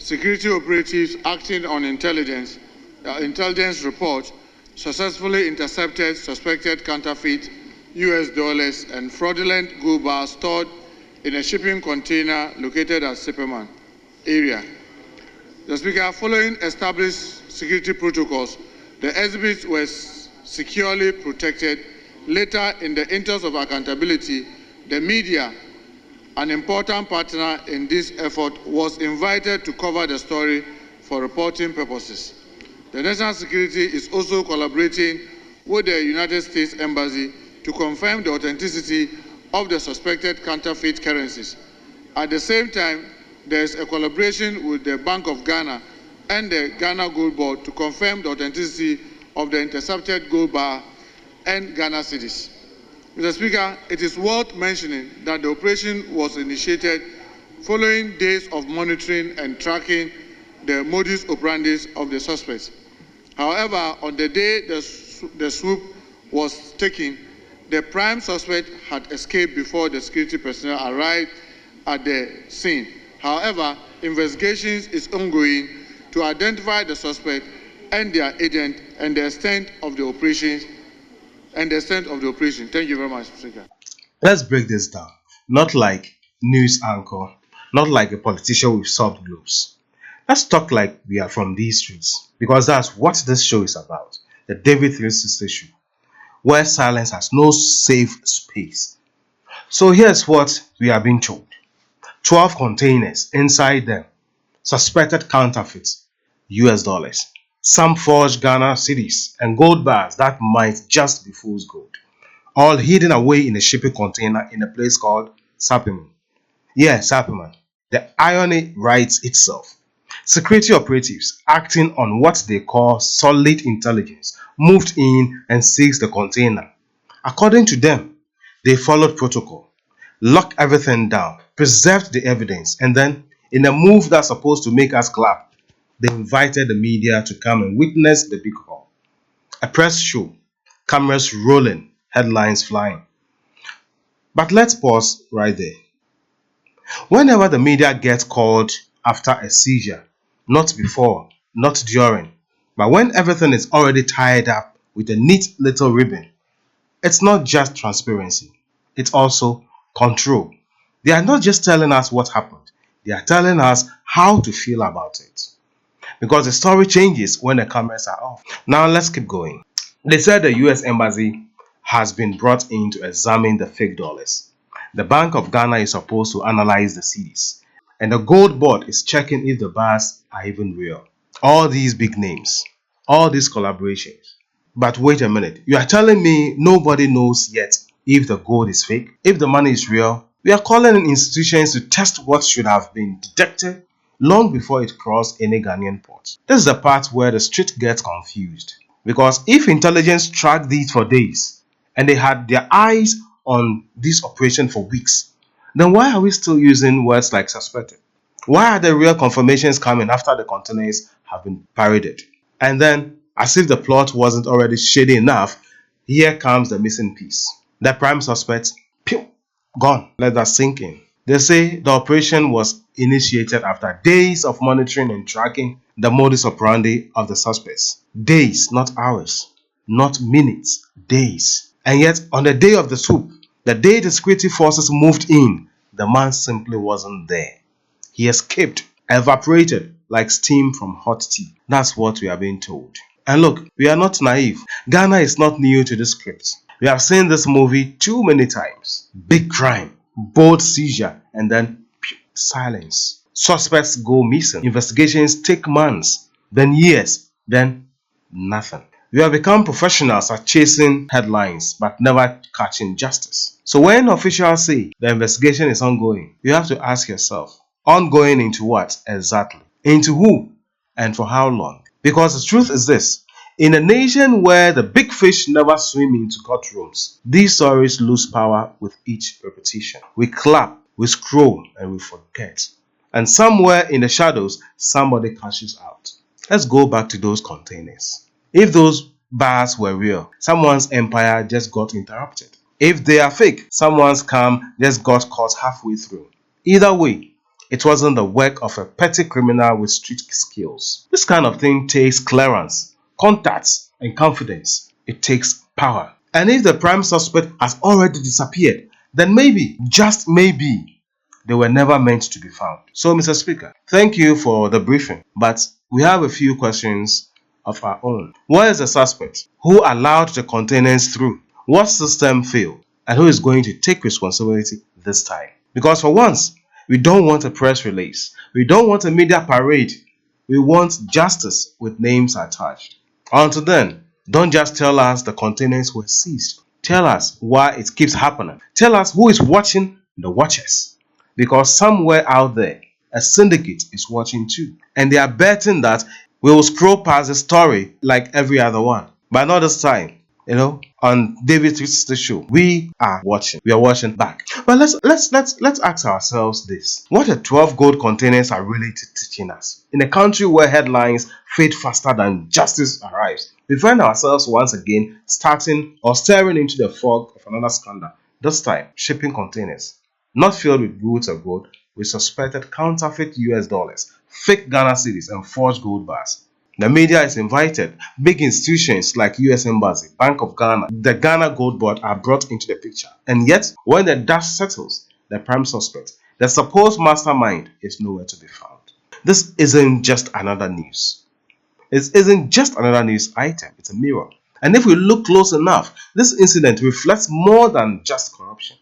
security operatives acting on intelligence reports successfully intercepted suspected counterfeit US dollars and fraudulent gold bars stored in a shipping container located at Sipperman area. The Speaker, following established security protocols, the exhibits were securely protected. Later, in the interest of accountability, the media, an important partner in this effort, was invited to cover the story for reporting purposes. The National Security is also collaborating with the United States Embassy to confirm the authenticity of the suspected counterfeit currencies. At the same time, there is a collaboration with the Bank of Ghana and the Ghana Gold Board to confirm the authenticity of the intercepted gold bar and Ghana cedis. Mr. Speaker, it is worth mentioning that the operation was initiated following days of monitoring and tracking the modus operandi of the suspects. However, on the day the swoop was taken, the prime suspect had escaped before the security personnel arrived at the scene. However, investigations is ongoing to identify the suspect and their agent and the extent of the operation. Thank you very much, Speaker. Let's break this down. Not like news anchor, not like a politician with soft gloves. Let's talk like we are from these streets, because that's what this show is about. The David 360 show, where silence has no safe space. So here's what we are being told. 12 containers, inside them suspected counterfeits, US dollars, some forged Ghana cedis, and gold bars that might just be fool's gold, all hidden away in a shipping container in a place called Sipperman. Yeah, Sipperman. The irony writes itself. Security operatives, acting on what they call solid intelligence, moved in and seized the container. According to them, they followed protocol, locked everything down, preserved the evidence, and then, in a move that's supposed to make us clap, they invited the media to come and witness the big haul. A press show, cameras rolling, headlines flying. But let's pause right there. Whenever the media gets called after a seizure, not before, not during, but when everything is already tied up with a neat little ribbon, it's not just transparency, it's also control. They are not just telling us what happened, they are telling us how to feel about it. Because the story changes when the cameras are off. Now let's keep going. They said the US Embassy has been brought in to examine the fake dollars. The Bank of Ghana is supposed to analyze the cedis, and the Gold Board is checking if the bars are even real. All these big names, all these collaborations. But wait a minute, you are telling me nobody knows yet if the gold is fake, if the money is real? We are calling in institutions to test what should have been detected long before it crossed any Ghanaian port. This is the part where the street gets confused. Because if intelligence tracked these for days, and they had their eyes on this operation for weeks, then why are we still using words like suspected? Why are the real confirmations coming after the containers have been paraded? And then, as if the plot wasn't already shady enough, here comes the missing piece. The prime suspect, pew, gone. Let that sink in. They say the operation was initiated after days of monitoring and tracking the modus operandi of the suspects. Days, not hours, not minutes, days. And yet, on the day of the swoop, the day the security forces moved in, the man simply wasn't there. He escaped, evaporated like steam from hot tea. That's what we are being told. And look, we are not naive. Ghana is not new to this script. We have seen this movie too many times. Big crime, bold seizure, and then silence. Suspects go missing. Investigations take months, then years, then nothing. We have become professionals at chasing headlines but never catching justice. So when officials say the investigation is ongoing, you have to ask yourself, ongoing into what exactly? Into who? And for how long? Because the truth is this, in a nation where the big fish never swim into courtrooms, these stories lose power with each repetition. We clap, we scroll, and we forget. And somewhere in the shadows, somebody cashes out. Let's go back to those containers. If those bars were real, someone's empire just got interrupted. If they are fake, someone's scam just got caught halfway through. Either way, It wasn't the work of a petty criminal with street skills. This kind of thing takes clearance, contacts, and confidence. It takes power. And if the prime suspect has already disappeared, then maybe, just maybe, they were never meant to be found. So, Mr. Speaker, thank you for the briefing, but we have a few questions of our own. Where is the suspect? Who allowed the containers through? What system failed? And who is going to take responsibility this time? Because for once, we don't want a press release. We don't want a media parade. We want justice with names attached. Until then, don't just tell us the containers were seized. Tell us why it keeps happening. Tell us who is watching the watchers. Because somewhere out there, a syndicate is watching too. And they are betting that we will scroll past the story like every other one. But not this time. On David Tweets the show, we are watching. We are watching back. But let's ask ourselves this: what the 12 gold containers are really teaching us? In a country where headlines fade faster than justice arrives, we find ourselves once again starting or staring into the fog of another scandal. This time, shipping containers, not filled with goods or gold, with suspected counterfeit US dollars, fake Ghana cedis, and forged gold bars. The media is invited. Big institutions like US Embassy, Bank of Ghana, the Ghana Gold Board are brought into the picture. And yet, when the dust settles, the prime suspect, the supposed mastermind, is nowhere to be found. This isn't just another news. It isn't just another news item. It's a mirror. And if we look close enough, this incident reflects more than just corruption.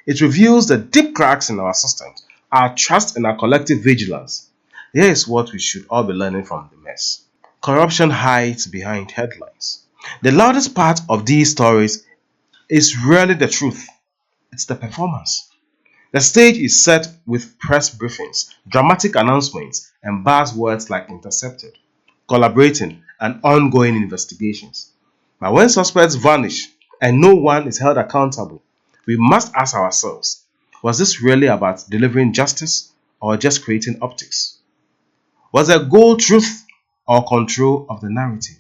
It reveals the deep cracks in our systems, our trust and our collective vigilance. Here is what we should all be learning from the mess. Corruption hides behind headlines. The loudest part of these stories is rarely the truth. It's the performance. The stage is set with press briefings, dramatic announcements, and buzzwords like intercepted, collaborating, and ongoing investigations. But when suspects vanish and no one is held accountable, we must ask ourselves, was this really about delivering justice or just creating optics? Was there goal, truth, or control of the narrative?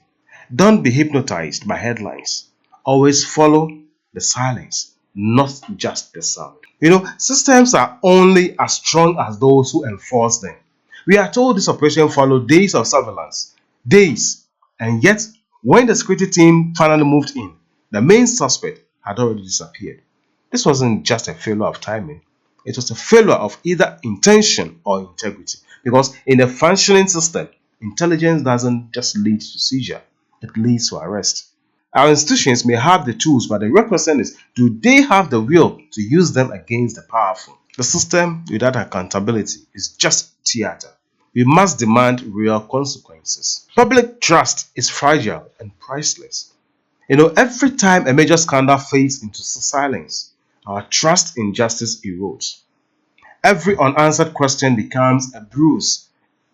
Don't be hypnotized by headlines. Always follow the silence, not just the sound. Systems are only as strong as those who enforce them. We are told this operation followed days of surveillance. Days. And yet, when the security team finally moved in, the main suspect had already disappeared. This wasn't just a failure of timing. It was a failure of either intention or integrity. Because in a functioning system, intelligence doesn't just lead to seizure, it leads to arrest. Our institutions may have the tools, but the real question is, do they have the will to use them against the powerful? The system without accountability is just theater. We must demand real consequences. Public trust is fragile and priceless. Every time a major scandal fades into silence, our trust in justice erodes. Every unanswered question becomes a bruise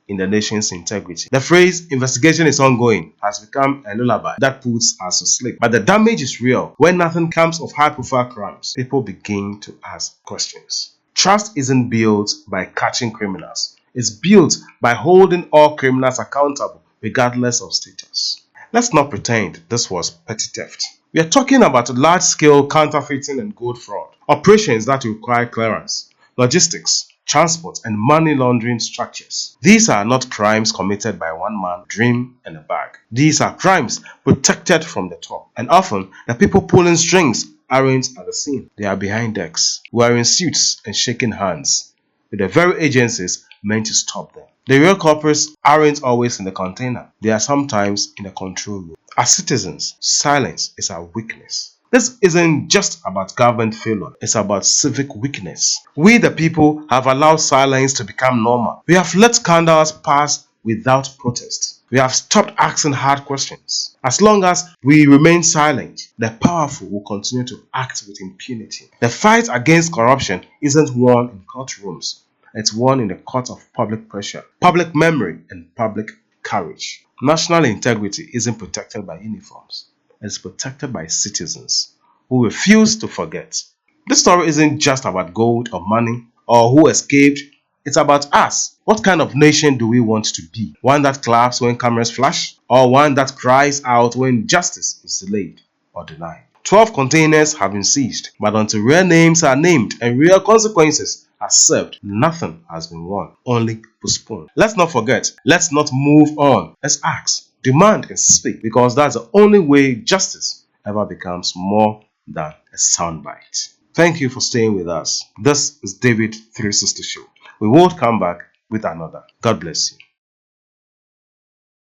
in the nation's integrity. The phrase "investigation is ongoing" has become a lullaby that puts us to sleep. But the damage is real. When nothing comes of high-profile crimes, people begin to ask questions. Trust isn't built by catching criminals. It's built by holding all criminals accountable, regardless of status. Let's not pretend this was petty theft. We are talking about large-scale counterfeiting and gold fraud, operations that require clearance, logistics, transport, and money laundering structures. These are not crimes committed by one man, dream, and a bag. These are crimes protected from the top. And often, the people pulling strings aren't at the scene. They are behind decks, wearing suits and shaking hands with the very agencies meant to stop them. The real culprits aren't always in the container. They are sometimes in the control room. As citizens, silence is our weakness. This isn't just about government failure, it's about civic weakness. We the people have allowed silence to become normal. We have let scandals pass without protest. We have stopped asking hard questions. As long as we remain silent, the powerful will continue to act with impunity. The fight against corruption isn't won in courtrooms. It's won in the court of public pressure, public memory, and public courage. National integrity isn't protected by uniforms. It's protected by citizens who refuse to forget. This story isn't just about gold or money or who escaped. It's about us. What kind of nation do we want to be? One that claps when cameras flash, or one that cries out when justice is delayed or denied? 12 containers have been seized, but until real names are named and real consequences has served, nothing has been won, only postponed. Let's not forget, let's not move on. Let's ask, demand, and speak, because that's the only way justice ever becomes more than a soundbite. Thank you for staying with us. This is David 360 Show. We will come back with another. God bless you.